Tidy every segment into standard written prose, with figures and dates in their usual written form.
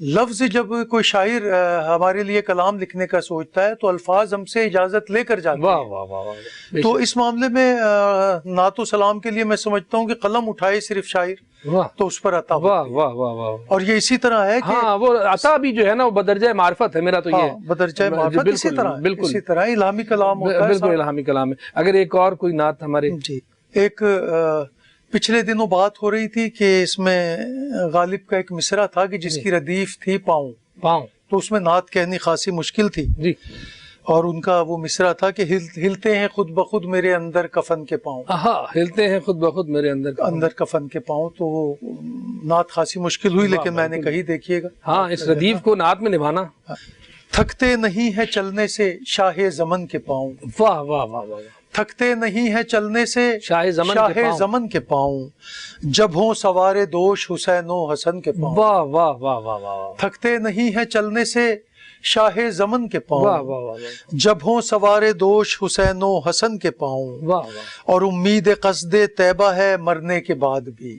لفظ جب کوئی شاعر ہمارے لیے کلام لکھنے کا سوچتا ہے تو الفاظ ہم سے اجازت لے کر جاتے واہ ہیں. واہ واہ واہ. تو اس معاملے میں نعت و سلام کے لیے میں سمجھتا ہوں کہ قلم اٹھائے صرف شاعر واہ تو اس پر عطا واہ ہوتی ہے. واہ واہ واہ. اور یہ اسی طرح ہے کہ ہاں وہ عطا بھی جو ہے نا وہ بدرجہ معرفت ہے. میرا تو یہ بدرجہ معرفت اسی طرح بالکل اسی طرح الہامی کلام ہوتا ہے. بالکل الہامی کلام ہے. اگر ایک اور کوئی نعت ہمارے جی ایک پچھلے دنوں بات ہو رہی تھی کہ اس میں غالب کا ایک مصرع تھا کہ جس کی ردیف تھی پاؤں، تو اس میں نعت کہنی خاصی مشکل تھی. جی اور ان کا وہ مصرع تھا کہ ہلتے ہیں خود بخود میرے اندر کفن کے پاؤں. ہاں ہلتے ہیں خود بخود میرے اندر کفن کے پاؤں. تو وہ نعت خاصی مشکل ہوئی لیکن میں نے کہی دیکھیے گا. ہاں اس ردیف کو نعت میں نبھانا. تھکتے نہیں ہے چلنے سے شاہ زمن کے پاؤں. واہ واہ واہ واہ. تھکتے نہیں ہے چلنے سے شاہ زمن کے پاؤں. جب ہوں سوارے دوش حسین و حسن کے پاؤں. واہ واہ واہ واہ واہ. تھکتے نہیں ہے چلنے سے شاہ زمن کے واہ پاؤں. واہ واہ. جب ہوں سوارے دوش حسین و حسن کے پاؤں. واہ واہ. اور امید قصد طیبہ ہے مرنے کے بعد بھی.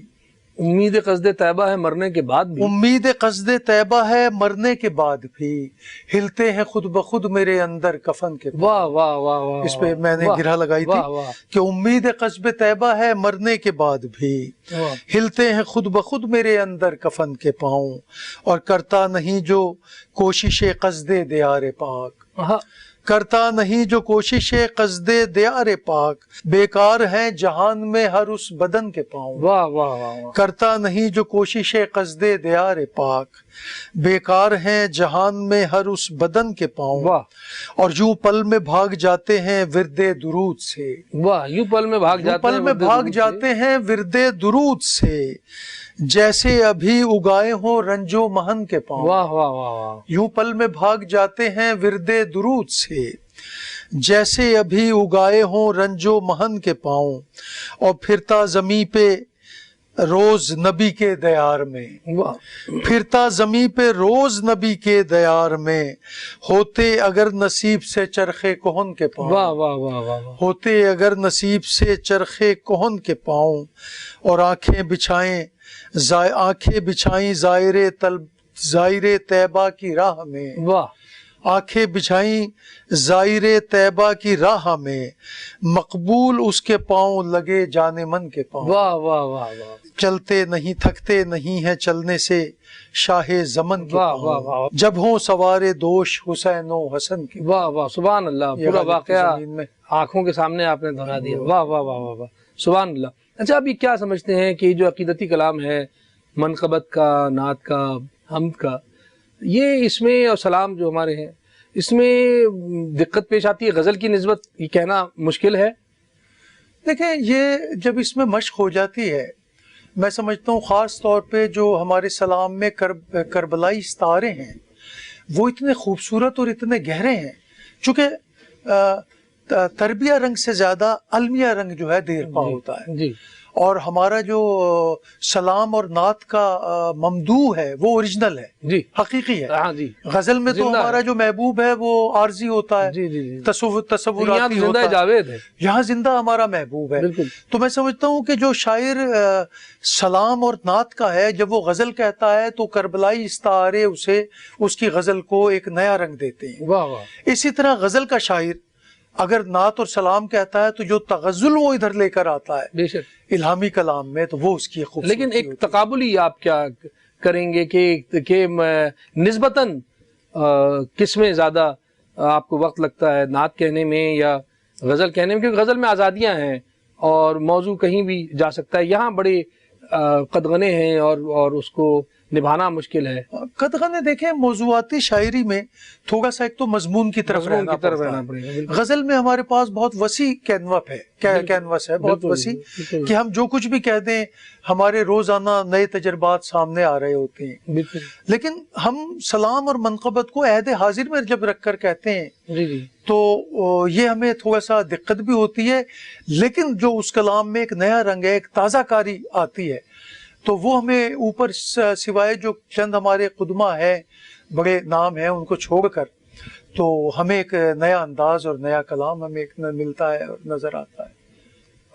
امید قصد طیبہ ہے مرنے کے بعد بھی. امید قصد طیبہ ہے مرنے کے بعد بھی. ہلتے ہیں خود بخود میرے اندر کفن کے پاؤں. واہ واہ واہ واہ. اس پہ میں نے گرہ لگائی تھی کہ امید قصب طیبہ ہے مرنے کے بعد بھی. ہلتے ہیں خود بخود میرے اندر کفن کے پاؤں. اور کرتا نہیں جو کوشش قصد دیار پاک. کرتا نہیں جو کوشش قصد دیار پاک. بیکار ہیں جہان میں ہر اس بدن کے پاؤں. واہ واہ واہ. کرتا نہیں جو کوشش قصد دیار پاک. بیکار ہیں جہان میں ہر اس بدن کے پاؤں. واہ. اور یوں پل میں بھاگ جاتے ہیں ورد درود سے. واہ. یوں پل میں بھاگ جاتے ہیں ورد درود سے. جیسے ابھی اگائے ہوں رنجو مہن کے پاؤں. واہ واہ واہ واہ. یوں پل میں بھاگ جاتے ہیں ورد درود سے. جیسے ابھی اگائے ہوں رنجو مہن کے پاؤں. اور پھرتا زمیں پہ روز نبی کے دیار میں. پھرتا زمیں پہ روز نبی کے دیار میں. ہوتے اگر نصیب سے چرخے کہن کے پاؤں. واہ واہ واہ واہ. ہوتے اگر نصیب سے چرخے کہن کے پاؤں. اور آنکھیں بچھائیں زائر طیبہ کی راہ میں. واہ. آنکھیں بچھائیں زائر طیبہ کی راہ میں. مقبول اس کے پاؤں لگے جان من کے پاؤں. واہ واہ واہ واہ. چلتے نہیں تھکتے نہیں ہے چلنے سے شاہ زمن کے واہ واہ واہ. پاؤں. جب ہوں سوارے دوش حسین و حسن کے. واہ واہ. سبحان اللہ. پورا واقعہ زمین میں آنکھوں کے سامنے آپ نے دہرا دیا. واہ واہ واہ واہ واہ. سبحان اللہ. اچھا ابھی کیا سمجھتے ہیں کہ جو عقیدتی کلام ہے منقبت کا، نعت کا، حمد کا، یہ اس میں اور سلام جو ہمارے ہیں اس میں دقت پیش آتی ہے؟ غزل کی نسبت یہ کہنا مشکل ہے؟ دیکھیں یہ جب اس میں مشق ہو جاتی ہے، میں سمجھتا ہوں خاص طور پہ جو ہمارے سلام میں کربلائی ستارے ہیں وہ اتنے خوبصورت اور اتنے گہرے ہیں، چونکہ تربیہ رنگ سے زیادہ المیہ رنگ جو ہے دیر پا ہوتا ہے. جی. اور ہمارا جو سلام اور نعت کا ممدوح ہے وہ اوریجنل ہے، جی حقیقی ہے. ہاں جی. غزل میں تو ہمارا جو محبوب ہے وہ عارضی ہوتا ہے، جی جی جی. تصوراتی ہوتا ہے. جاوید ہے. یہاں زندہ ہمارا محبوب ہے. بالکل. تو میں سمجھتا ہوں کہ جو شاعر سلام اور نعت کا ہے جب وہ غزل کہتا ہے تو کربلائی استعارے اسے اس کی غزل کو ایک نیا رنگ دیتے ہیں. واہ واہ. اسی طرح غزل کا شاعر اگر نعت اور سلام کہتا ہے تو جو تغزل وہ ادھر لے کر آتا ہے بے شک الہامی کلام میں تو وہ اس کی خوبصورتی. لیکن ایک تقابلی آپ کیا کریں گے کہ نسبتاً کس میں زیادہ آپ کو وقت لگتا ہے، نعت کہنے میں یا غزل کہنے میں؟ کیونکہ غزل میں آزادیاں ہیں اور موضوع کہیں بھی جا سکتا ہے. یہاں بڑے قدغنے ہیں اور اس کو نبھانا مشکل ہے. قدغنے دیکھیں موضوعاتی شاعری میں تھوڑا سا ایک تو مضمون کی طرف رہنا پڑتا ہے. غزل میں ہمارے پاس بہت وسیع کینوس ہے، بہت وسیع کہ ہم جو کچھ بھی کہہ دیں ہمارے روزانہ نئے تجربات سامنے آ رہے ہوتے ہیں. لیکن ہم سلام اور منقبت کو عہد حاضر میں جب رکھ کر کہتے ہیں تو یہ ہمیں تھوڑا سا دقت بھی ہوتی ہے. لیکن جو اس کلام میں ایک نیا رنگ ہے، ایک تازہ کاری آتی ہے، تو وہ ہمیں اوپر سوائے جو چند ہمارے قدمہ ہیں، بڑے نام ہیں، ان کو چھوڑ کر تو ہمیں ایک نیا انداز اور نیا کلام ہمیں ایک ملتا ہے اور نظر آتا ہے.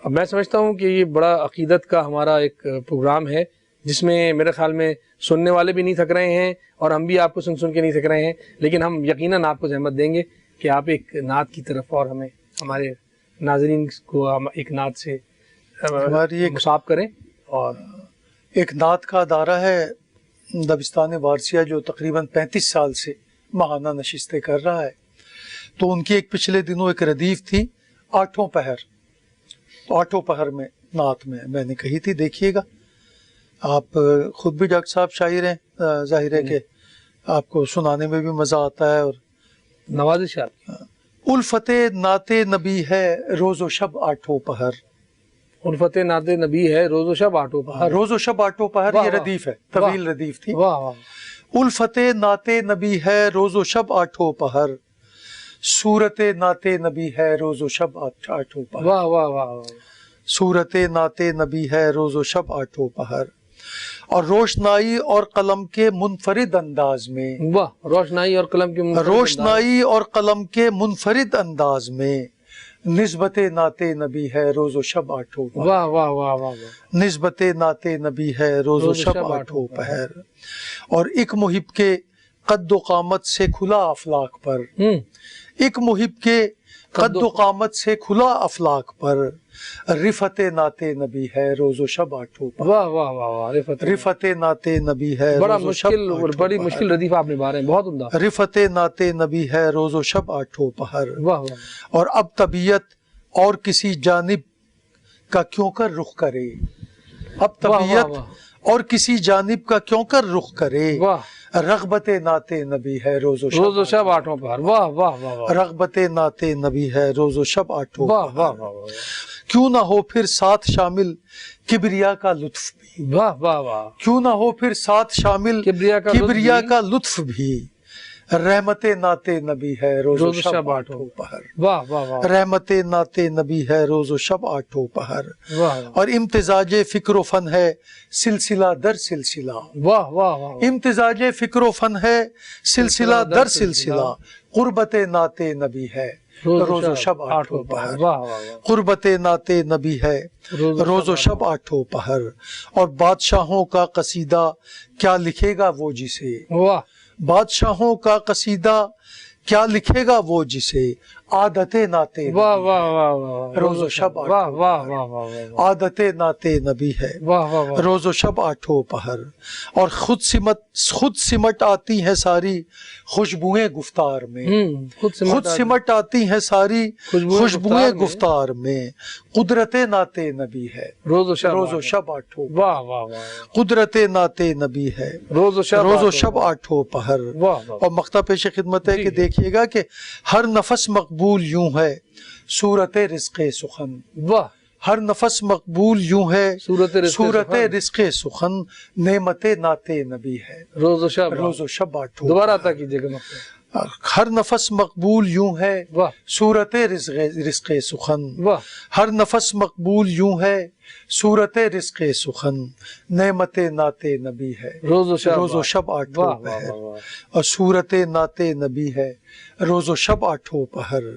اب میں سمجھتا ہوں کہ یہ بڑا عقیدت کا ہمارا ایک پروگرام ہے جس میں میرے خیال میں سننے والے بھی نہیں تھک رہے ہیں اور ہم بھی آپ کو سن کے نہیں تھک رہے ہیں، لیکن ہم یقیناً آپ کو زحمت دیں گے کہ آپ ایک نعت کی طرف اور ہمیں ہمارے ناظرین کو ایک نعت سے مصاب کریں۔ اور ایک نعت کا ادارہ ہے دبستان وارثیہ جو تقریباً 35 سال سے ماہانہ نشستیں کر رہا ہے، تو ان کی ایک پچھلے دنوں ایک ردیف تھی آٹھوں پہر، تو آٹھوں پہر میں نعت میں نے کہی تھی، دیکھیے گا آپ خود بھی ڈاکٹر صاحب شاعر ہیں، ظاہر ہے کہ آپ کو سنانے میں بھی مزہ آتا ہے۔ اور نوازش آپ الفت نعت نبی ہے روز و شب آٹھوں پہر، الفت نعت نبی ہے روز و شب آٹھوں پہر، روز و شب آٹھوں پہر یہ ردیف ہے، طویل ردیف تھی۔ واہ واہ، الفت نعت نبی ہے روز و شب آٹھوں پہر، صورت نعت نبی ہے روز و شب آٹھوں پہر، واہ واہ واہ، صورت نعت نبی ہے روز و شب آٹھوں پہر، اور روشنائی اور قلم کے منفرد انداز میں، واہ، روشنائی اور قلم کی روشنائی اور قلم کے منفرد انداز میں نسبت نعت نبی ہے روز و شب آٹھوں پہر، واہ واہ واہ واہ، نسبت نعت نبی ہے روز و شب آٹھوں پہر، اور ایک محب کے قد و قامت سے کھلا افلاک پر، ایک محب کے قد و قامت سے کھلا افلاک پر رفت نعت نبی ہے روز و شب آٹھوں پہر، واہ واہ واہ واہ، رفت نعت نبی ہے بڑا روز و شب مشکل، آٹھوں بڑی پہر، مشکل ردیف آپ نبھا رہے ہیں، بہت عمدہ، رفت نعت نبی ہے روز و شب آٹھوں پہر، واہ واہ، اور اب طبیعت اور کسی جانب کا کیوں کر رخ کرے، اب طبیعت اور کسی جانب کا کیوں کر رخ کرے، واہ، رغبت نعت نبی ہے روز و شب آٹھوں پہر، واہ واہ واہ واہ، رغبت نعت نبی ہے روز و شب آٹھوں واہ پہر، واہ واہ، کیوں نہ ہو پھر ساتھ شامل کبریا کا لطف بھی، واہ واہ واہ، کیوں نہ ہو پھر ساتھ شامل کبریا کا لطف بھی، رحمت نعت نبی ہے روز و شب آٹھوں پہر، واہ واہ واہ، رحمت نعت نبی ہے روز و شب آٹھوں پہر، واہ اور امتزاج فکر و فن ہے سلسلہ در سلسلہ، واہ واہ واہ، امتزاج فکر و فن ہے سلسلہ در سلسلہ، قربت نعت نبی ہے روز و شب آٹھوں پہر، واہ واہ واہ، قربت نعت نبی ہے روز و شب آٹھوں پہر، اور بادشاہوں کا قصیدہ کیا لکھے گا وہ جسے، واہ، بادشاہوں کا قصیدہ کیا لکھے گا وہ جسے عادت نعت واہ واہ واہ واہ، روز و شب واہ واہ واہ واہ، عادت نعت نبی ہے واہ واہ واہ، روز و شب آٹھوں پہر، اور خود سمٹ آتی ہیں ساری خوشبوئیں گفتار میں، خود سمٹ آتی ہیں ساری خوشبوئیں گفتار میں، قدرت نعت نبی ہے روز و شب آٹھوں، واہ واہ واہ، قدرت نعت نبی ہے روز و شب آٹھوں پہر، اور مقطع پیش خدمت ہے کہ دیکھیے گا کہ ہر نفس مقبول یوں ہے صورت رزق سخن، واہ، ہر نفس مقبول یوں ہے صورت رزق سخن، نعمت نعت نبی ہے روز و شب آٹھوں، دوبارہ عطا کیجیے گا مقطع، ہر نفس مقبول یوں ہے واہ، صورت رزق سخن، واہ، ہر نفس مقبول یوں ہے صورت رزق سخن، نعمت نعت نبی ہے روز و شب آٹھوں واہ پہر، واہ واہ، اور صورت نعت نبی ہے روز و شب آٹھوں پہر،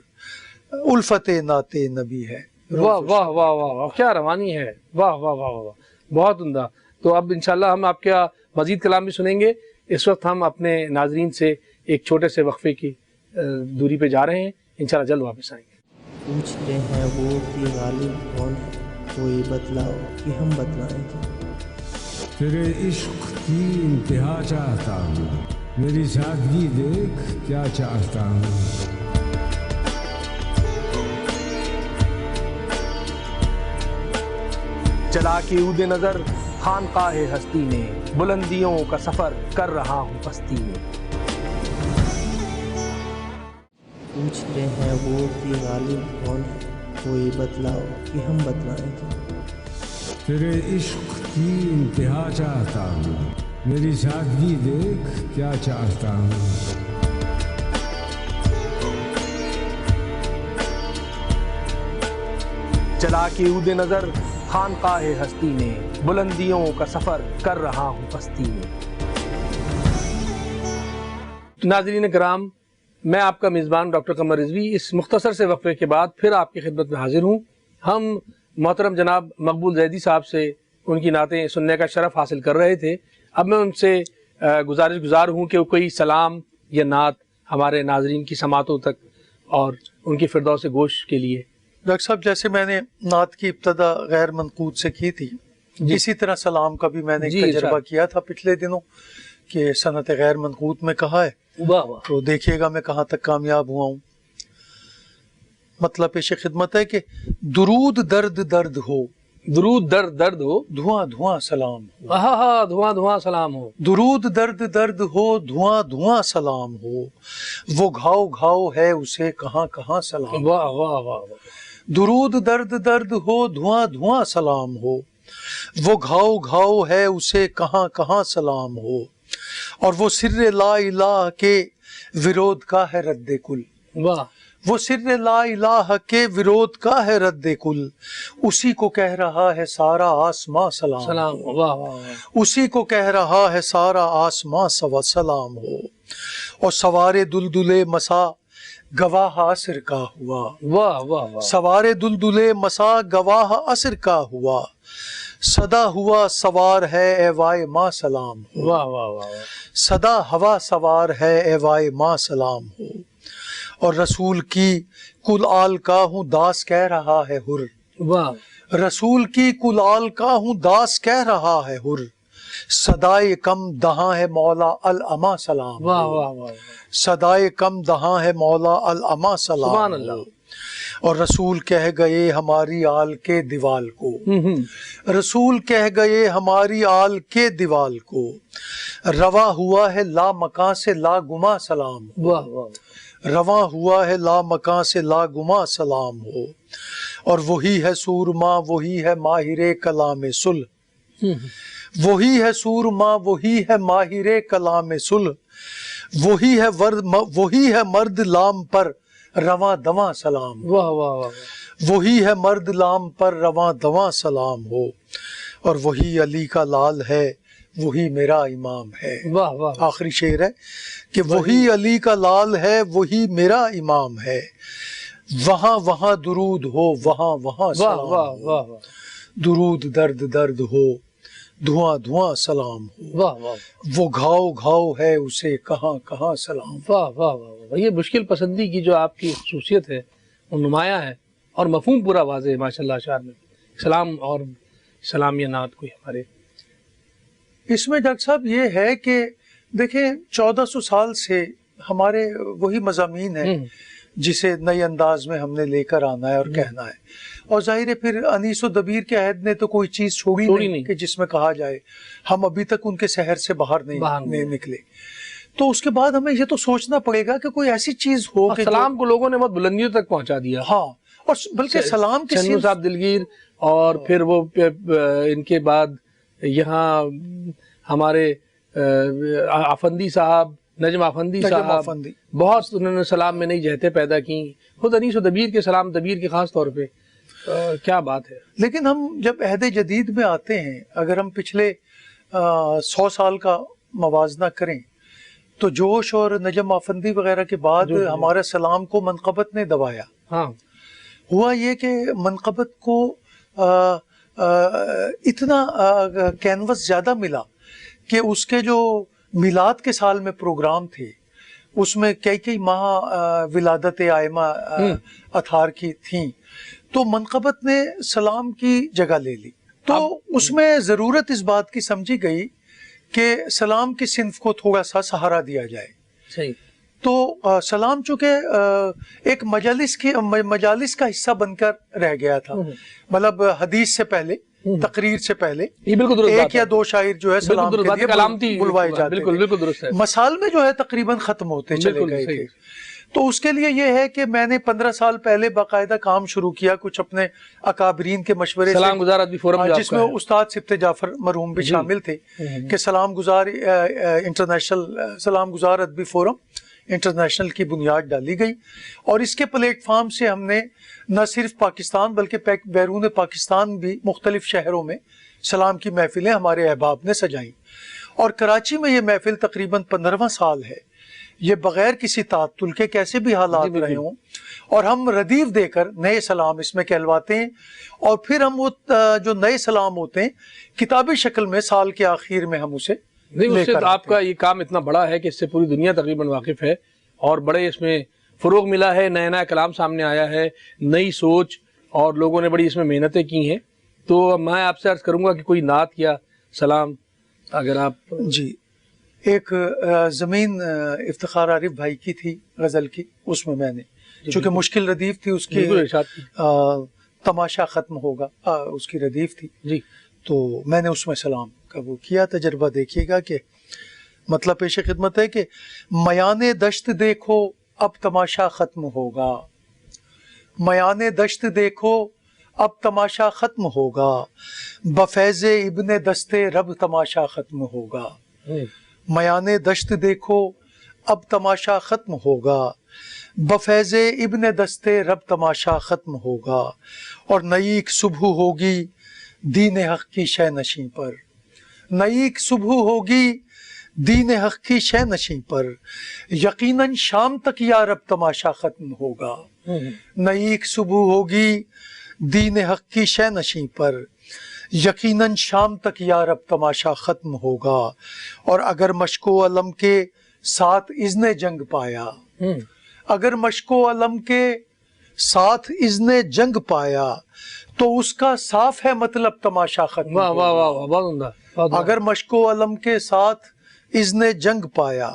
الفت نعت نبی ہے، واہ واہ واہ واہ، کیا روانی ہے، واہ واہ واہ واہ، بہت عمدہ۔ تو اب انشاءاللہ ہم آپ کا مزید کلام بھی سنیں گے۔ اس وقت ہم اپنے ناظرین سے ایک چھوٹے سے وقفے کی دوری پہ جا رہے ہیں، انشاءاللہ جلد واپس آئیں گے۔ پوچھتے ہیں وہ کہ غالب کون ہے، کوئی بتلاؤ کہ ہم بتلائیں کیا۔ تیرے عشق کی انتہا چاہتا ہوں، میری سادگی دیکھ کیا چاہتا ہوں۔ چلا کے عود نظر خانقاہ ہستی میں، بلندیوں کا سفر کر رہا ہوں پستی میں۔ پوچھتے ہیں وہ کہ غالب کون ہے، کوئی بتلاؤ کہ ہم بتلائیں کیا۔ تیرے عشق کی انتہا چاہتا ہوں، میری سادگی دیکھ کیا چاہتا ہوں۔ چلا کے عود نظر خانقاہ ہستی میں، بلندیوں کا سفر کر رہا ہوں پستی میں۔ ناظرین کرام، میں آپ کا میزبان ڈاکٹر قمر رضوی اس مختصر سے وقفے کے بعد پھر آپ کی خدمت میں حاضر ہوں۔ ہم محترم جناب مقبول زیدی صاحب سے ان کی نعتیں سننے کا شرف حاصل کر رہے تھے. اب میں ان سے گزار ہوں کہ کوئی سلام یا نعت ہمارے ناظرین کی سماعتوں تک اور ان کی فردوس گوش کے لیے. ڈاکٹر صاحب جیسے میں نے نعت کی ابتدا غیر منقود سے کی تھی، اسی طرح سلام کا بھی میں نے تجربہ کیا تھا پچھلے دنوں کہ صنعت غیر منقود میں کہا ہے. تو دیکھیے گا میں کہاں تک کامیاب ہوا ہوں. مطلب پیش خدمت ہے کہ درود درد درد ہو، درود درد درد ہو، دھواں دھواں سلام ہو. ہاں دھواں دھواں سلام ہو. درود درد درد ہو، دھواں دھواں سلام ہو. وہ گھاؤ گھاؤ ہے اسے کہاں کہاں سلام. واہ واہ واہ. درود درد درد ہو، دھواں دھواں سلام ہو. وہ گھاؤ گھاؤ ہے اسے کہاں کہاں سلام ہو. اور وہ سر لا الہ کے ورود کا ہے رد کل. واہ. وہ سر لا الہ کے ورود کا ہے رد کل. اسی کو کہہ رہا ہے سارا آسماں سلام. سلام. واہ واہ. اسی کو کہہ رہا ہے سارا آسماں سلام ہو. اور سوارے دلدلے مسا گواہ عصر کا ہوا. واہ واہ واہ. سوارے دلدلے مسا گواہ عصر کا ہوا. صدا ہوا سوار ہے اے وائے ماں سلام ہو. واہ واہ واہ. صدا ہوا سوار ہے اے وائے ماں سلام ہو. اور رسول کی کل آل کا ہوں داس کہہ رہا ہے ہر. واہ. رسول کی کل آل کا ہوں داس کہہ رہا ہے ہر. صدائے کم دہاں ہے مولا العما سلام. واہ واہ واہ. صدائے کم دہاں ہے مولا العما سلام. سبحان اللہ. اور رسول کہہ گئے ہماری آل کے دیوال کو. رسول کہہ گئے ہماری آل کے دیوال کو. روا ہوا ہے لا مکان سے لا گما سلام. واہ واہ. رواں ہوا ہے لا مکان سے لا گما سلام ہو. اور وہی ہے سورما وہی ہے ماہر کلام صلح. وہی ہے سورما وہی ہے ماہر کلام صلح. وہی ہے مرد لام پر رواں دواں سلام. واہ واہ واہ. وہی ہے مرد لام پر رواں دواں سلام ہو. اور وہی علی کا لال ہے وہی میرا امام ہے. واہ واہ. آخری شعر ہے کہ وہی علی کا لال ہے وہی میرا امام ہے. وہاں وہاں درود ہو وہاں وہاں واہ سلام واہ ہو. واہ. درود درد درد ہو دھواں دھواں سلام ہو. واہ واہ. وہ گھاؤ گھاؤ ہے اسے کہاں کہاں سلام. واہ واہ واہ. یہ مشکل پسندی کی جو آپ کی خصوصیت ہے وہ نمایاں ہے اور مفہوم پورا واضح ہے ماشاء اللہ اشعار میں. سلام اور سلام یا نعت کوئی ہمارے اس میں ڈاکٹر صاحب یہ ہے کہ دیکھیں 1400 سال سے ہمارے وہی مضامین ہیں جسے نئے انداز میں ہم نے لے کر آنا ہے اور کہنا ہے. اور ظاہر ہے پھر انیس و دبیر کے عہد نے تو کوئی چیز چھوڑی نہیں کہ جس میں کہا جائے ہم ابھی تک ان کے شہر سے باہر نہیں نکلے. تو اس کے بعد ہمیں یہ تو سوچنا پڑے گا کہ کوئی ایسی چیز ہو کہ سلام کو لوگوں نے بہت بلندیوں تک پہنچا دیا. ہاں. اور بلکہ سلام کے چنو صاحب دلگیر اور پھر وہ ان کے بعد یہاں ہمارے افندی صاحب نجم افندی صاحب بہت انہوں نے سلام میں نئی جہتیں پیدا کی. خود انیس و دبیر کے سلام دبیر کے خاص طور پہ کیا بات ہے. لیکن ہم جب عہد جدید میں آتے ہیں اگر ہم پچھلے 100 سال کا موازنہ کریں تو جوش اور نجم افندی وغیرہ کے بعد ہمارے سلام کو منقبت نے دبایا. ہاں. ہوا یہ کہ منقبت کو اتنا کینوس زیادہ ملا کہ اس کے جو میلاد کے سال میں پروگرام تھے اس میں کئی ماہ ولادت آئمہ اطہار کی تھیں تو منقبت نے سلام کی جگہ لے لی. تو اس میں ضرورت اس بات کی سمجھی گئی کہ سلام کی صنف کو تھوڑا سا سہارا دیا جائے. صحیح. تو سلام چونکہ ایک مجالس کا حصہ بن کر رہ گیا تھا. مطلب حدیث سے پہلے تقریر سے پہلے ایک یا دو شاعر جو ہے سلام کے لیے بلوائے جاتے تھے. مسال میں جو ہے تقریباً ختم ہوتے چلے گئے تھے. تو اس کے لیے یہ ہے کہ میں نے 15 سال پہلے باقاعدہ کام شروع کیا کچھ اپنے اکابرین کے مشورے سے سلام گزار ادبی فورم جس میں استاد سبت جعفر مرحوم بھی شامل تھے کہ سلام گزار انٹرنیشنل سلام گزار ادبی فورم انٹرنیشنل کی بنیاد ڈالی گئی. اور اس کے پلیٹ فارم سے ہم نے نہ صرف پاکستان بلکہ بیرون پاکستان بھی مختلف شہروں میں سلام کی محفلیں ہمارے احباب نے سجائیں. اور کراچی میں یہ محفل تقریباً 15واں سال ہے یہ بغیر کسی تعطل کے کیسے بھی حالات رہے ہوں، اور ہم ردیف دے کر نئے سلام اس میں کہلواتے ہیں، اور پھر ہم وہ جو نئے سلام ہوتے ہیں کتابی شکل میں سال کے آخر میں ہم اسے نہیں، اس سے آپ کا یہ کام اتنا بڑا ہے کہ اس سے پوری دنیا تقریباً واقف ہے، اور بڑے اس میں فروغ ملا ہے، نیا نیا کلام سامنے آیا ہے، نئی سوچ، اور لوگوں نے بڑی اس میں محنتیں کی ہیں. تو میں آپ سے عرض کروں گا کہ کوئی نعت یا سلام اگر آپ. جی، ایک زمین افتخار عارف بھائی کی تھی غزل کی، اس میں نے چونکہ مشکل ردیف تھی اس کی، تماشا ختم ہوگا اس کی ردیف تھی جی، تو میں نے اس میں سلام کا وہ کیا. تجربہ دیکھیے گا کہ مطلب پیش خدمت ہے کہ میان دشت دیکھو اب تماشا ختم ہوگا، میان دشت دیکھو اب تماشا ختم ہوگا، بفیض ابن دست رب تماشا ختم ہوگا. میان دشت دیکھو اب تماشا ختم ہوگا، بفیض ابن دست رب تماشا ختم ہوگا. اور نئی ایک صبح ہوگی دین حق کی شہ نشیں پر، نئی ایک صبح ہوگی دین حق کی شہ نشیں پر، یقیناً شام تک یا رب تماشا ختم ہوگا. نئی ایک صبح ہوگی دین حق کی شہ نشیں پر، یقیناً شام تک یا رب تماشا ختم ہوگا. اور اگر مشک و علم کے ساتھ اذن جنگ پایا، اگر مشک و علم کے ساتھ اذن جنگ پایا تو اس کا صاف ہے مطلب تماشا ختم ہوگا. اگر مشک و علم کے ساتھ اذن جنگ پایا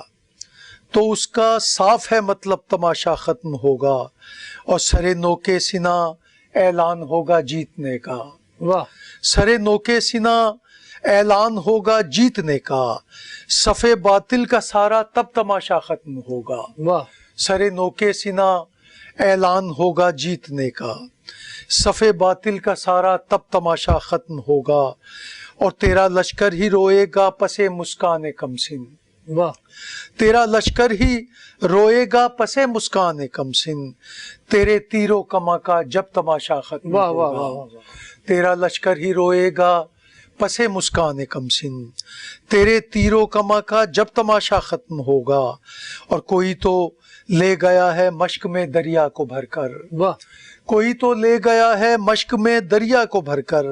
تو اس کا صاف ہے مطلب تماشا ختم ہوگا. اور سرے نوکے سنا اعلان ہوگا جیتنے کا، سرے نوکے سنا اعلان ہوگا جیتنے کا، صفے باطل کا سارا تب تماشا ختم ہوگا. سرے نوکے سنا اعلان ہوگا جیتنے کا، صفے باطل کا سارا تب تماشا ختم ہوگا. اور تیرا لشکر ہی روئے گا پسے مسکان کمسن، تیرا لشکر ہی روئے گا پسے مسکان کمسن، تیرے تیرو کما کا جب تماشا ختم ہوگا. تیرا لشکر ہی روئے گا پسے مسکان کمسن، تیرے تیرو کما کا جب تماشا ختم ہوگا. اور کوئی تو لے گیا ہے مشک میں دریا کو بھر کر، کوئی تو لے گیا ہے مشک میں دریا کو بھر کر،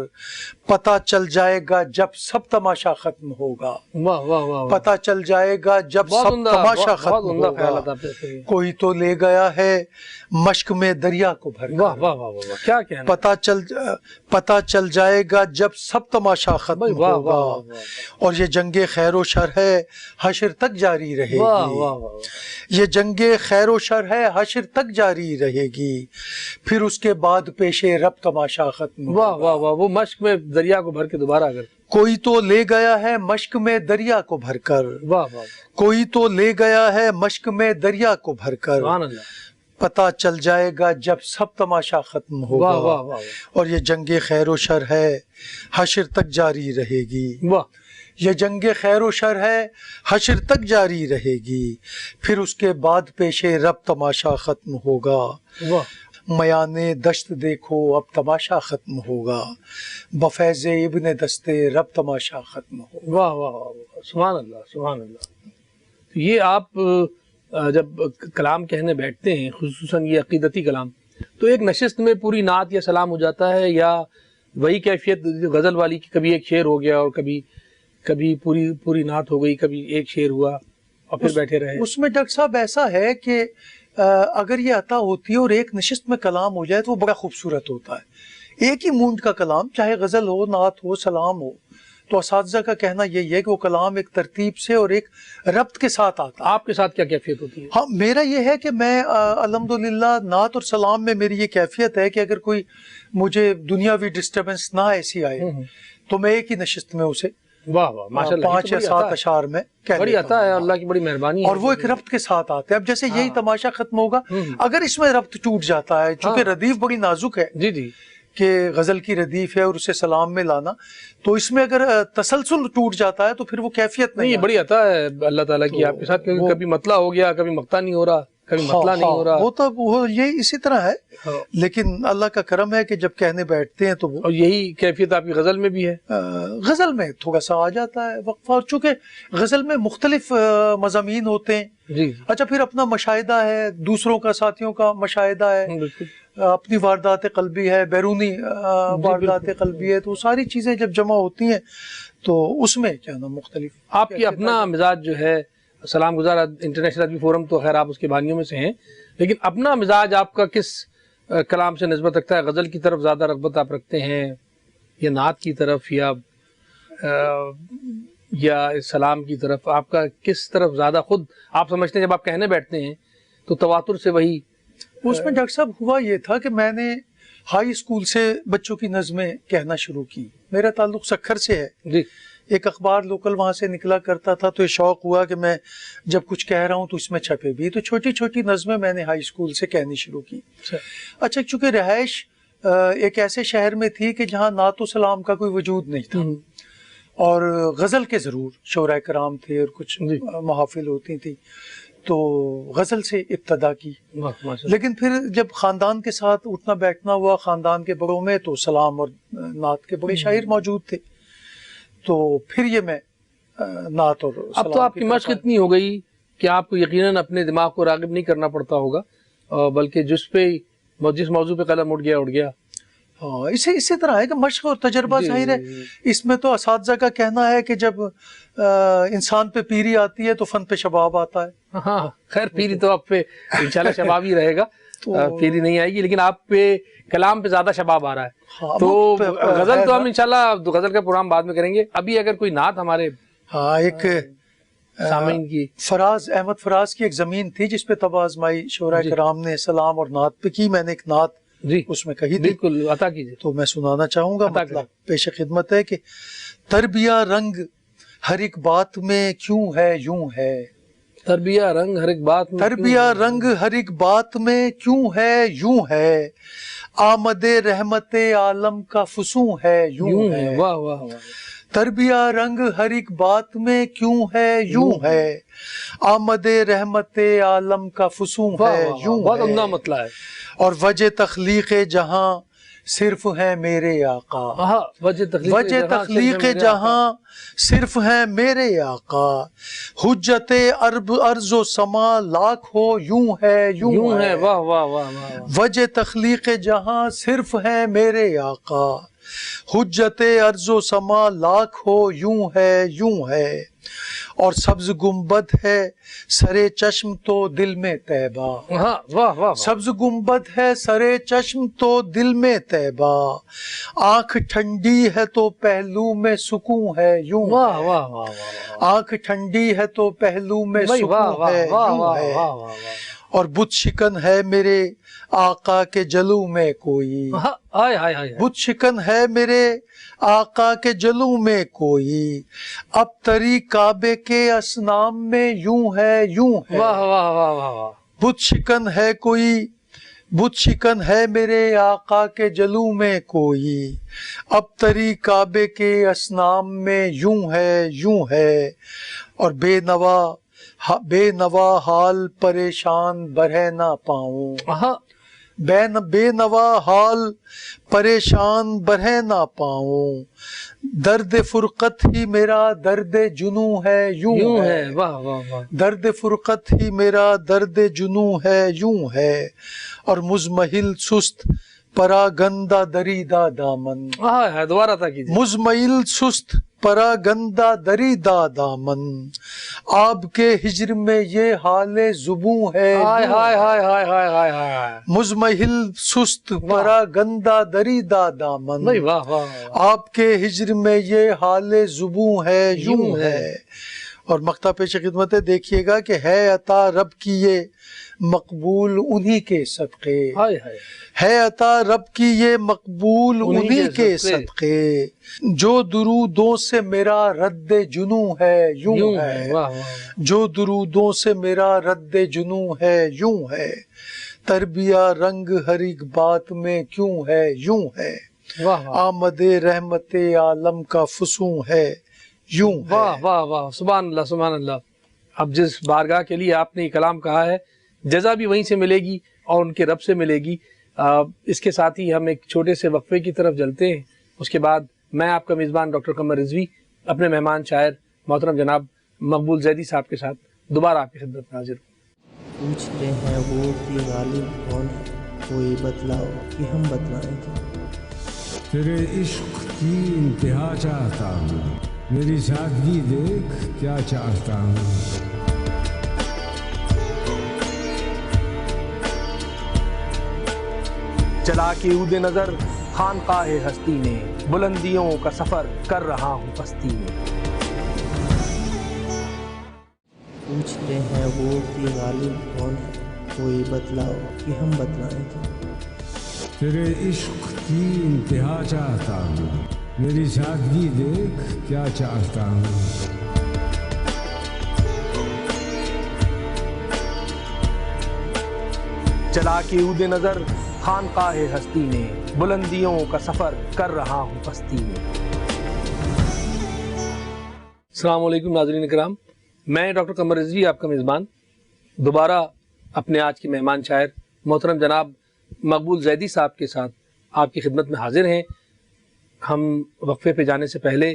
پتہ چل جائے گا جب سب تماشا ختم ہوگا. پتہ چل جائے گا جب سب تماشا ختم ہوگا. کوئی تو لے گیا ہے مشک میں دریا کو بھر کر، پتہ چل جائے گا جب سب تماشا ختم ہوگا. اور یہ جنگ خیر و شر ہے حشر تک جاری رہے گی، یہ جنگ خیر و شر ہے حشر تک جاری رہے گی، پھر اس کے بعد پیش رب تماشا ختم ہوگا. وہ مشق میں دریا کو بھر کے دوبارہ اگر کوئی تو لے گیا ہے مشک میں دریا کو بھر کر، کوئی تو لے گیا ہے مشک میں دریا کو بھر کر، پتہ چل جائے گا جب سب تماشا ختم ہوگا. اور یہ جنگ خیر و شر ہے حشر تک جاری رہے گی، یہ جنگ خیر و شر ہے حشر تک جاری رہے گی، پھر اس کے بعد پیش رب تماشا ختم ہوگا. میان دشت دیکھو اب تماشا ختم ہوگا، بفیض ابن دست رب تماشا ختم ہوگا. واہ واہ واہ، سبحان اللہ سبحان اللہ. یہ آپ جب کلام کہنے بیٹھتے ہیں، خصوصاً یہ عقیدتی کلام، تو ایک نشست میں پوری نعت یا سلام ہو جاتا ہے، یا وہی کیفیت غزل والی کی کبھی ایک شعر ہو گیا اور کبھی پوری نعت ہو گئی، کبھی ایک شعر ہوا اور پھر بیٹھے رہے؟ اس میں ڈاکٹر صاحب ایسا ہے کہ اگر یہ عطا ہوتی ہے اور ایک نشست میں کلام ہو جائے تو وہ بڑا خوبصورت ہوتا ہے. ایک ہی مونٹ کا کلام، چاہے غزل ہو، نعت ہو، سلام ہو، تو اساتذہ کا کہنا یہی ہے کہ وہ کلام ایک ترتیب سے اور ایک ربط کے ساتھ آتا ہے. آپ کے ساتھ کیا کیفیت ہوتی ہے؟ ہاں، میرا یہ ہے کہ میں الحمدللہ نعت اور سلام میں میری یہ کیفیت ہے کہ اگر کوئی مجھے دنیاوی ڈسٹربنس نہ ایسی آئے تو میں ایک ہی نشست میں اسے واہ واہ ماشاءاللہ 5 یا 7 اشعار میں بڑی عطا ہے، اللہ کی بڑی مہربانی ہے، اور وہ ایک ربط کے ساتھ آتے ہیں. اب جیسے یہی تماشا ختم ہوگا، اگر اس میں ربط ٹوٹ جاتا ہے، چونکہ ردیف بڑی نازک ہے جی جی کہ غزل کی ردیف ہے اور اسے سلام میں لانا، تو اس میں اگر تسلسل ٹوٹ جاتا ہے تو پھر وہ کیفیت نہیں. یہ بڑی عطا ہے اللہ تعالیٰ کی آپ کے ساتھ، کبھی مطلع ہو گیا، کبھی مقطع نہیں ہو رہا. کبھی مطلع نہیں ہو رہا. وہ تو وہ یہ اسی طرح ہے, لیکن اللہ کا کرم ہے کہ جب کہنے بیٹھتے ہیں تو وہ, اور یہی کیفیت آپ کی غزل میں بھی ہے. غزل میں تھوڑا سا آ جاتا ہے وقفہ, اور چونکہ غزل میں مختلف مضامین ہوتے ہیں. جی اچھا, پھر اپنا مشاہدہ ہے, دوسروں کا, ساتھیوں کا مشاہدہ ہے, بالکل, اپنی واردات قلبی ہے, بیرونی واردات قلبی ہے, تو ساری چیزیں جب جمع ہوتی ہیں تو اس میں کیا نا مختلف. آپ کی اپنا مزاج جو ہے, سلام گزار انٹرنیشنل ادبی فورم تو خیر آپ اس کے بانیوں میں سے ہیں, لیکن اپنا مزاج آپ کا کس کلام سے نسبت رکھتا ہے؟ غزل کی طرف زیادہ رغبت آپ رکھتے ہیں یا نعت کی طرف یا سلام کی طرف؟ آپ کا کس طرف زیادہ خود آپ سمجھتے ہیں جب آپ کہنے بیٹھتے ہیں تو تواتر سے وہی؟ اس میں ڈاکٹر صاحب ہوا یہ تھا کہ میں نے ہائی اسکول سے بچوں کی نظمیں کہنا شروع کی. میرا تعلق سکھر سے ہے. جی, ایک اخبار لوکل وہاں سے نکلا کرتا تھا, تو یہ شوق ہوا کہ میں جب کچھ کہہ رہا ہوں تو اس میں چھپے بھی, تو چھوٹی چھوٹی نظمیں میں نے ہائی اسکول سے کہنی شروع کی. اچھا, چونکہ رہائش ایک ایسے شہر میں تھی کہ جہاں نعت و سلام کا کوئی وجود نہیں تھا, اور غزل کے ضرور شعراء کرام تھے اور کچھ محافل ہوتی تھی, تو غزل سے ابتدا کی. لیکن پھر جب خاندان کے ساتھ اٹھنا بیٹھنا ہوا خاندان کے بڑوں میں, تو سلام اور نعت کے بڑے شاعر موجود تھے, تو پھر یہ میں نعت اور سلام. اب تو آپ کی مشق اتنی ہو گئی کہ آپ کو یقیناً اپنے دماغ کو راغب نہیں کرنا پڑتا ہوگا, بلکہ جس موضوع پہ قلم اٹھ گیا. ہاں, اسی طرح ہے کہ مشق اور تجربہ ظاہر ہے. اس میں تو اساتذہ کا کہنا ہے کہ جب انسان پہ پیری آتی ہے تو فن پہ شباب آتا ہے. ہاں, خیر پیری تو آپ پہ انشاءاللہ شباب ہی رہے گا, پیری نہیں آئے گی, لیکن آپ پہ کلام پہ زیادہ شباب آ رہا ہے. تو غزل تو ہم انشاءاللہ غزل کا پروگرام بعد میں کریں گے. ابھی اگر کوئی نعت ہمارے ایک سامعین کی, فراز احمد فراز کی ایک زمین تھی جس پہ طب آزمائی شعراء کرام نے سلام اور نعت پہ کی, میں نے ایک نعت اس میں کہی تھی, بالکل عطا کیجیے, تو میں سنانا چاہوں گا. مطلب پیش خدمت ہے کہ تربیہ رنگ ہر ایک بات میں کیوں ہے یوں ہے, تربیہ رنگ ہر ایک بات میں, تربیہ رنگ ہر ایک بات میں کیوں ہے یوں ہے, آمد رحمت عالم کا فسوں ہے یوں ہے. واہ واہ واہ. تربیہ رنگ ہر ایک بات میں کیوں ہے یوں ہے, آمد رحمت عالم کا فسوں ہے یوں ہے. بہت عمدہ مطلب ہے. اور وجہ تخلیق جہاں صرف ہے میرے آقا, وجہ تخلیق جہاں صرف ہے میرے آقا, حجت ارض و سما لاکھ ہو یوں ہے یوں ہے. واہ واہ واہ واہ. وجہ تخلیق جہاں صرف ہے میرے آقا, حجت ارض و سما لاکھ ہو یوں ہے یوں ہے. اور سبز گنبد ہے سرے چشم تو دل میں طیبہ, سبز گنبد ہے سرے چشم تو دل میں طیبہ, آنکھ ٹھنڈی ہے تو پہلو میں سکون ہے یوں ہے, آنکھ ٹھنڈی ہے تو پہلو میں سکون ہے یوں ہے. اور بت شکن ہے میرے آقا کے جلو میں کوئی, بت شکن ہے میرے آقا کے جلو میں کوئی, اب تری کعبے کے اسنام میں یوں ہے یوں ہے. بت شکن ہے کوئی, بت شکن ہے میرے آقا کے جلو میں کوئی, اب تری کعبے کے اسنام میں یوں ہے یوں ہے. اور بے نوا حال پریشان برہ نہ پاؤں, بے نوا حال پریشان برہ نہ پاؤں, درد فرقت ہی میرا درد جنوں ہے یوں ہے. درد فرقت ہی میرا درد جنوں ہے یوں ہے. اور مزمحل سست پراگندہ دریدہ دامن, دوبارہ تھا کیجیے, مزمحل سست پراگندہ دریدہ دامن, آپ کے ہجر میں یہ حال زبوں ہے, مزمحل سست پراگندہ دریدہ دامن, آپ کے ہجر میں یہ حال زبوں ہے یوں ہے. اور مقطع پیش خدمت ہے, دیکھیے گا کہ ہے عطا رب کی یہ مقبول انہی کے صدقے, ہے عطا رب کی یہ مقبول انہی کے صدقے, جو درودوں سے میرا رد جنوں ہے یوں ہے, جو درودوں سے میرا رد جنوں ہے یوں ہے. تربیہ رنگ ہر ایک بات میں کیوں ہے یوں ہے, آمد رحمت عالم کا فسوں ہے یوں ہے. واہ واہ واہ, سبحان اللہ سبحان اللہ. اب جس بارگاہ کے لیے آپ نے یہ کلام کہا ہے جزا بھی وہیں سے ملے گی اور ان کے رب سے ملے گی۔ اس کے ساتھ ہی ہم ایک چھوٹے سے وقفے کی طرف چلتے ہیں، اس کے بعد میں آپ کا میزبان ڈاکٹر قمر رضوی اپنے مہمان شاعر محترم جناب مقبول زیدی صاحب کے ساتھ دوبارہ آپ کی خدمت میں حاضر ہوں۔ پوچھتے ہیں وہ کہ غالب کون ہے، کوئی بتلاؤ کہ ہم بتلائیں کیا۔ تیرے عشق کی انتہا چاہتا ہوں، میری سادگی دیکھ کیا چاہتا ہوں۔ چلا کے عود نظر خانقاہ ہستی میں، بلندیوں کا سفر کر رہا ہوں پستی میں۔ پوچھتے ہیں وہ کہ غالب کون ہے، کوئی بتلاؤ کہ ہم بتلائیں کیا۔ تیرے عشق کی انتہا چاہتا ہوں، میری سادگی دیکھ کیا چاہتا ہوں۔ چلا کے عود نظر خانقاہ ہستی میں، بلندیوں کا سفر کر رہا ہوں پستی میں۔ السلام علیکم ناظرین اکرام، میں ڈاکٹر قمر رضوی آپ کا میزبان دوبارہ اپنے آج کے مہمان شاعر محترم جناب مقبول زیدی صاحب کے ساتھ آپ کی خدمت میں حاضر ہیں۔ ہم وقفے پہ جانے سے پہلے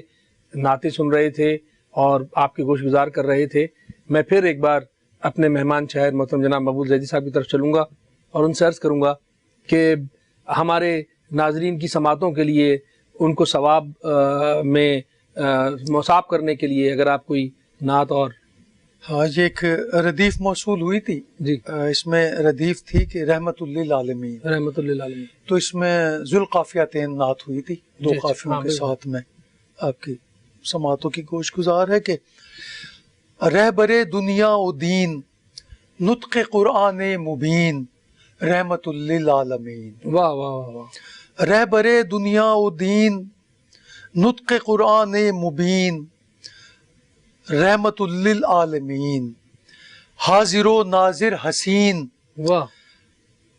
نعتیں سن رہے تھے اور آپ کے گوش گزار کر رہے تھے۔ میں پھر ایک بار اپنے مہمان شاعر محترم جناب مقبول زیدی صاحب کی طرف چلوں گا اور ان سے عرض کروں گا کہ ہمارے ناظرین کی سماعتوں کے لیے ان کو ثواب میں مصاب کرنے کے لیے اگر آپ کوئی نعت اور ہاں یہ ایک ردیف موصول ہوئی تھی جی اس میں ردیف تھی کہ رحمت للعالمین، رحمت للعالمین، تو اس میں ذوالقافیتین نعت ہوئی تھی دو جی، قافیوں ہاں، کے بالکل۔ ساتھ میں آپ کی سماعتوں کی گوش گزار ہے کہ رہبر دنیا و دین نطق قرآن مبین رحمت للعالمین۔ واہ واہ واہ واہ، رہبر دنیا و دین نطق قرآن مبین رحمت للعالمین، حاضر و ناظر حسین واہ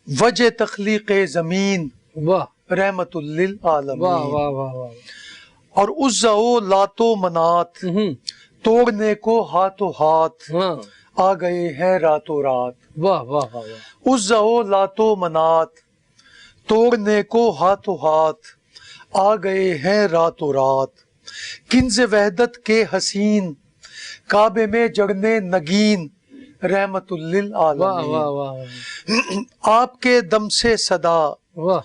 وجہ تخلیق زمین واہ رحمت واہ للعالمین۔ واہ واہ واہ، اور عزا و لات و منات توڑنے کو ہاتھوں ہاتھ ہاں، آ گئے ہیں راتوں رات۔ واہ واہ واہ واہ، عزا و لات و منات توڑنے کو ہاتھوں ہاتھ آ گئے ہیں راتوں رات۔ کنز وحدت کے حسین کعبے میں جگنے نگین رحمت واہ للعالمین۔ واہ واہ آپ کے دم سے صدا واہ،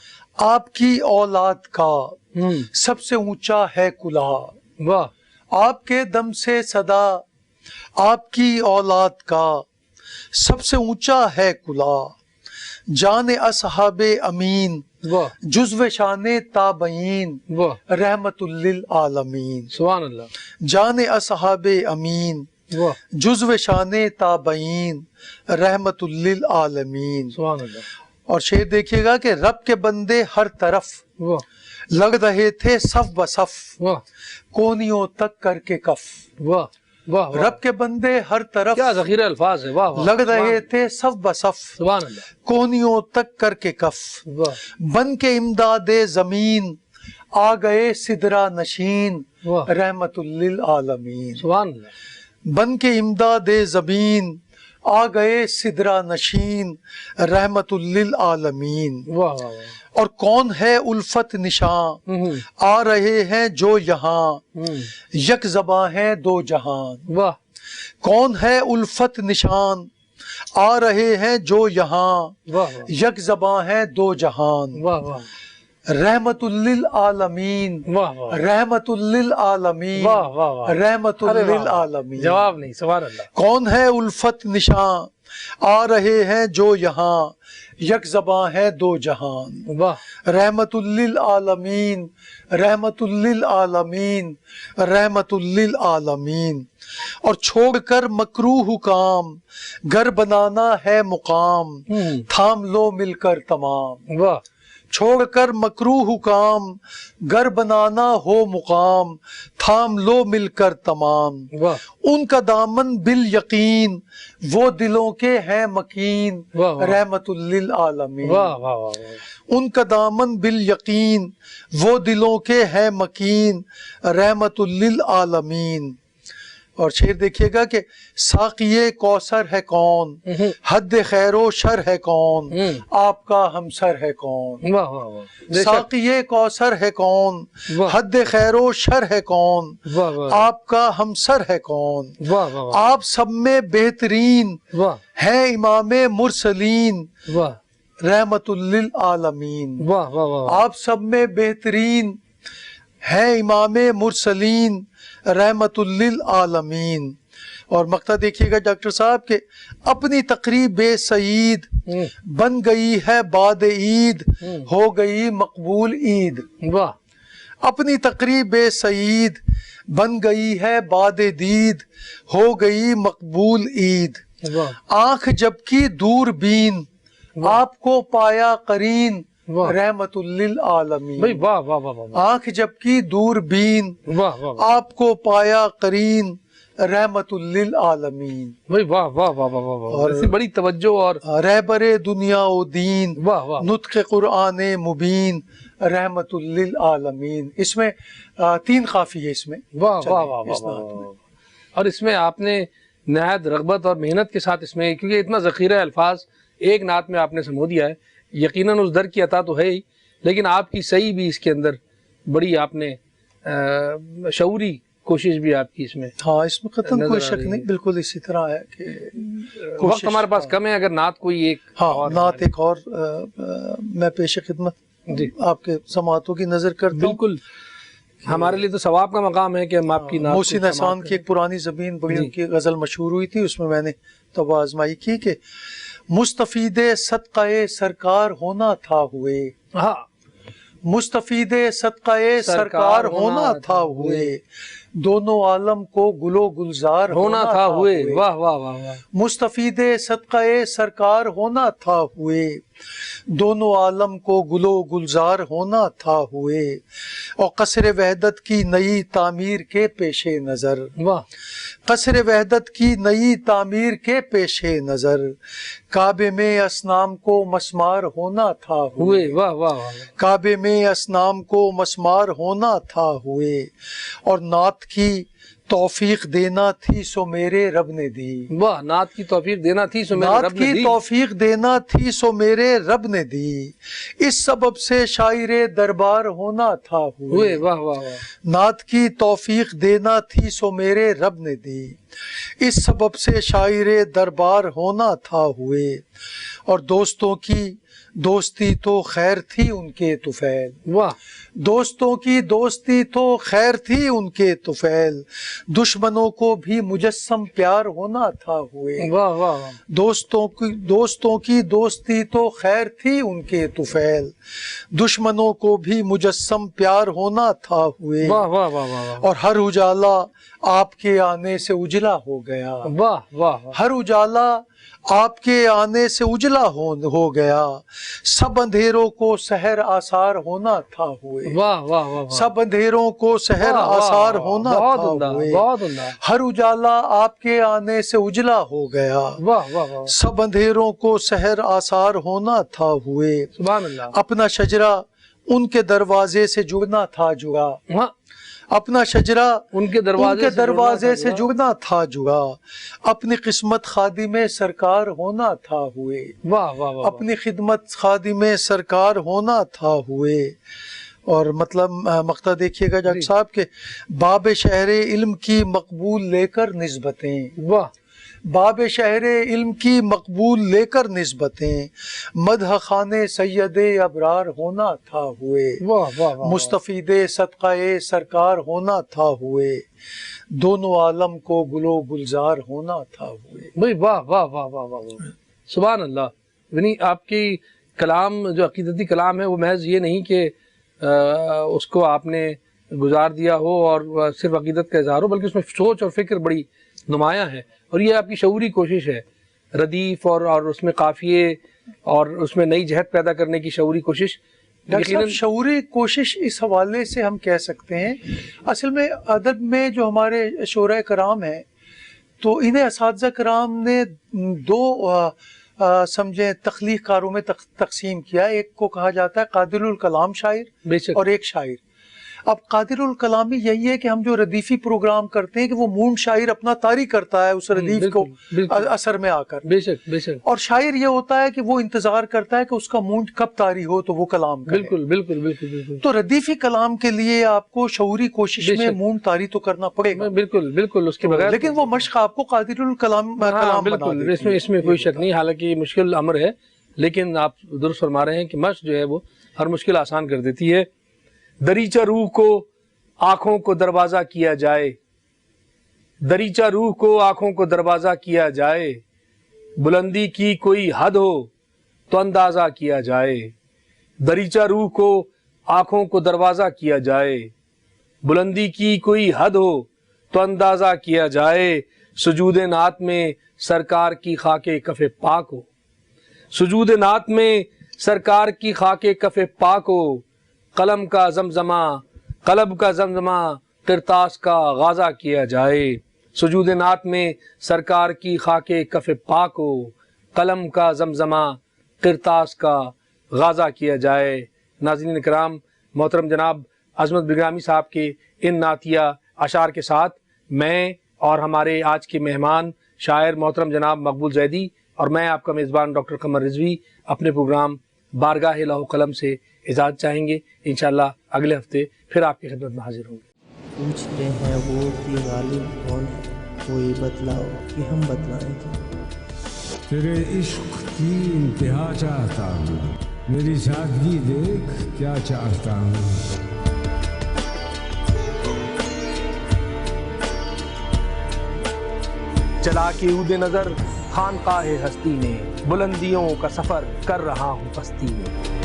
آپ کی اولاد کا ہوں، سب سے اونچا ہے کلہا۔ واہ آپ کے دم سے صدا آپ کی اولاد کا سب سے اونچا ہے کلہا۔ جان اصحاب امین واہ جزو شان تابعین واہ، رحمت للعالمین۔ سبحان اللہ، جان اصحاب امین واہ جزو شان تابعین رحمت للعالمین۔ سبحان اللہ، اور شعر دیکھیے گا کہ رب کے بندے ہر طرف واہ لگ رہے تھے صف بصف واہ کونیوں تک کر کے کف۔ واہ واہ، رب کے بندے ہر طرف کیا ذخیرہ الفاظ ہے، واہ واہ، لگ رہے تھے صف بصف سبحان اللہ، کونیوں تک کر کے کف۔ واہ بن کے امداد زمین آ گئے سدرا نشین واہ، رحمت للعالمین۔ سبحان اللہ، بن کے امداد زمین آ گئے سدرا نشین رحمت للعالمین۔ واہ واہ واہ، اور کون ہے الفت نشاں آ رہے ہیں جو یہاں یک زباں ہیں دو جہان۔ واہ کون ہے الفت نشان آ رہے ہیں جو یہاں واہ واہ، یک زباں ہیں دو جہان۔ واہ واہ رحمت للعالمین، واہ واہ، رحمت للعالمین، واہ واہ واہ، رحمت ارے واہ، للعالمین۔ جواب نہیں، سبحان اللہ، کون ہے الفت نشاں آ رہے ہیں جو یہاں یک زباں ہے دو جہان۔ واہ رحمت للعالمین، رحمت للعالمین، رحمت للعالمین۔ اور چھوڑ کر مکروہ کام گھر بنانا ہے مقام تھام لو مل کر تمام۔ واہ چھوڑ کر مکروہ کام گھر بنانا ہو مقام تھام لو مل کر تمام۔ واہ ان کا دامن بال یقین وہ دلوں کے ہیں مکین واہ واہ، رحمت للعالمین۔ واہ واہ واہ، ان کا دامن بال یقین وہ دلوں کے ہیں مکین رحمت للعالمین۔ اور شعر دیکھیے گا کہ ساقیے کوثر ہے کون، حد خیر و شر ہے کون، آپ کا ہمسر ہے کون. واہ واہ واہ، ساقیے کوثر ہے کون، حد خیر و شر ہے کون، واہ واہ آپ کا ہمسر ہے کون. واہ واہ آپ سب میں بہترین واہ ہیں امام مرسلین واہ رحمت للعالمین. واہ واہ واہ، آپ سب میں بہترین ہیں امام مرسلین رحمت للعالمین. اور مقطع دیکھیے گا ڈاکٹر صاحب کہ اپنی تقریب سعید بن گئی ہے بعد عید، ہو گئی مقبول عید. واہ اپنی تقریب سعید بن گئی ہے بعد دید، ہو گئی مقبول عید. واہ آنکھ جب کی دور بین آپ کو پایا قرین واہ رحمت بھائی، للعالمین. واہ واہ واہ واہ آنکھ جب کی دور بین واہ واہ آپ کو پایا قرین رحمت للعالمین. بھائی، واہ واہ واہ واہ واہ، اور ایسی بڑی توجہ اور رہبر دنیا و دین واہ واہ نطق قرآن مبین رحمت للعالمین. اس میں 3 قافیے اس میں. واہ چلیے، واہ واہ اس واہ نعت میں. واہ. اور اس میں آپ نے نہایت رغبت اور محنت کے ساتھ، اس میں کیونکہ اتنا ذخیرہ الفاظ ایک نعت میں آپ نے سمو دیا ہے، یقیناً اس در کی عطا تو ہے ہی، لیکن آپ کی صحیح بھی اس کے اندر بڑی آپ نے شعوری کوشش بھی آپ کی اس میں. ہاں، اس میں قطعاً کوئی نظر آ شک رہی نہیں، ہے. بالکل اسی طرح ہے کہ وقت ہمارے پاس کم ہے، اگر نعت کوئی ایک ہاں نعت ایک اور میں پیش خدمت جی آپ کے سماعتوں کی نظر کرتا ہوں. بالکل، ہمارے لیے تو ثواب کا مقام ہے کہ ہم آپ کی نعت کو محسن احسان کی ایک پرانی زبین بڑی ان کی غزل مشہور ہوئی تھی، اس میں نے توبہ آزمائی کی کہ مستفید صدقہ سرکار ہونا تھا ہوئے، ہاں مستفید صدقہ سرکار ہونا تھا ہوئے، دونوں عالم کو گلو گلزار ہونا تھا ہوئے. واہ واہ واہ واہ، مستفید صدقہ سرکار ہونا تھا ہوئے، دونوں عالم کو گلو گلزار ہونا تھا ہوئے. اور قصر وحدت کی نئی تعمیر کے پیش نظر، واہ قصر وحدت کی نئی تعمیر کے پیش نظر، کعبے میں اصنام کو مسمار ہونا تھا ہوئے. واہ واہ واہ، کعبے میں اصنام کو مسمار ہونا تھا ہوئے. اور نعت کی توفیق دینا تھی سو میرے رب نے دی، واہ نعت کی توفیق دینا تھی سو میرے نعت رب نے کی دی. توفیق دینا تھی سو میرے رب نے دی، اس سبب سے شاعر دربار ہونا تھا ہوئے. ہوئے. واہ واہ واہ، نعت کی توفیق دینا تھی سو میرے رب نے دی، اس سبب سے شاعر دربار ہونا تھا ہوئے. اور دوستوں کی دوستی تو خیر تھی ان کے طفیل، واہ دوستوں کی دوستی تو خیر تھی ان کے طفیل، دشمنوں کو بھی مجسم پیار ہونا تھا ہوئے. واہ واہ واہ، دوستوں کی دوستی تو خیر تھی ان کے طفیل، دشمنوں کو بھی مجسم پیار ہونا تھا ہوئے. واہ واہ واہ واہ، اور ہر اجالا آپ کے آنے سے اجلا ہو گیا، واہ واہ واہ، ہر اجالا آپ کے آنے سے اجلا ہو گیا، سب اندھیروں کو سحر آثار ہونا تھا ہوئے. واہ واہ واہ، سب اندھیروں کو سحر آثار ہونا تھا ہوئے، بہت عمدہ. ہر اجالا آپ کے آنے سے اجلا ہو گیا، واہ واہ واہ، سب اندھیروں کو سحر آثار ہونا تھا ہوئے. سبحان اللہ. اپنا شجرہ ان کے دروازے سے جڑنا تھا جڑا، ہاں، اپنا شجرہ ان کے دروازے سے جڑنا تھا جڑا، اپنی قسمت خادم سرکار ہونا تھا ہوئے، واہ واہ واہ، اپنی خدمت خادم سرکار ہونا تھا ہوئے. اور مطلب مقطع دیکھیے گا ڈاکٹر صاحب کہ باب شہر علم کی مقبول لے کر نسبتیں، واہ باب شہر علم کی مقبول لے کر نسبتیں، مدح خانے سید ابرار ہونا تھا ہوئے، واہ واہ واہ، مستفید صدقہ سرکار ہونا تھا ہوئے، دونوں عالم کو گلو گلزار ہونا تھا ہوئے. بھائی واہ واہ واہ واہ واہ واہ، سبحان اللہ. یعنی آپ کی کلام جو عقیدتی کلام ہے وہ محض یہ نہیں کہ اس کو آپ نے گزار دیا ہو اور صرف عقیدت کا اظہار ہو، بلکہ اس میں سوچ اور فکر بڑی نمایاں ہے، اور یہ آپ کی شعوری کوشش ہے، ردیف اور اس میں قافیے اور اس میں نئی جہت پیدا کرنے کی شعوری کوشش. ڈاکٹر صاحب شعوری کوشش اس حوالے سے ہم کہہ سکتے ہیں، اصل میں ادب میں جو ہمارے شعراء کرام ہیں تو انہیں اساتذہ کرام نے 2 سمجھیں تخلیق کاروں میں تقسیم کیا. ایک کو کہا جاتا ہے قادر الکلام شاعر بے شک، اور ایک شاعر. اب قادر الکلامی یہی ہے کہ ہم جو ردیفی پروگرام کرتے ہیں کہ وہ مونڈ شاعر اپنا طاری کرتا ہے اس ردیف کو اثر میں آ کر، بے شک بے شک، اور شاعر یہ ہوتا ہے کہ وہ انتظار کرتا ہے کہ اس کا مونڈ کب طاری ہو تو وہ کلام کرے۔ بالکل بالکل بالکل بالکل۔ تو ردیفی کلام کے لیے آپ کو شعوری کوشش میں مونڈ طاری تو کرنا پڑے گا، بالکل بالکل، اس کے بغیر، لیکن وہ مشق آپ کو قادر الکلام بالکل، اس میں کوئی شک نہیں، حالانکہ یہ مشکل امر ہے، لیکن آپ درست فرما رہے ہیں کہ مشق جو ہے وہ ہر مشکل آسان کر دیتی ہے۔ دریچہ روح کو آنکھوں کو دروازہ کیا جائے، دریچہ روح کو آنکھوں کو دروازہ کیا جائے، بلندی کی کوئی حد ہو تو اندازہ کیا جائے، دریچہ روح کو آنکھوں کو دروازہ کیا جائے، بلندی کی کوئی حد ہو تو اندازہ کیا جائے، سجود نعت میں سرکار کی خاک کف پاک ہو، سجود نعت میں سرکار کی خاک کف پاک ہو، قلم کا زمزمہ، قلب کا زمزمہ، قرطاس کا غازہ کیا جائے، سجود نعت میں سرکار کی خاک کف پاک ہو، قلم کا زمزمہ، قرطاس کا غازہ کیا جائے۔ ناظرین اکرام، محترم جناب عظمت بگرامی صاحب کے ان نعتیہ اشعار کے ساتھ میں اور ہمارے آج کے مہمان شاعر محترم جناب مقبول زیدی اور میں آپ کا میزبان ڈاکٹر قمر رضوی اپنے پروگرام بارگاہ لوح قلم سے اجازت چاہیں گے۔ انشاءاللہ اگلے ہفتے پھر آپ کی خدمت میں حاضر ہوں گے۔ پوچھتے ہیں وہ کہ غالب کون ہے، کوئی بتلاؤ کہ ہم بتلائیں کیا۔ تیرے عشق کی انتہا چاہتا ہوں، میری سادگی دیکھ کیا چاہتا ہوں۔ چلا کے عود نظر خانقاہ ہستی میں، بلندیوں کا سفر کر رہا ہوں پستی میں۔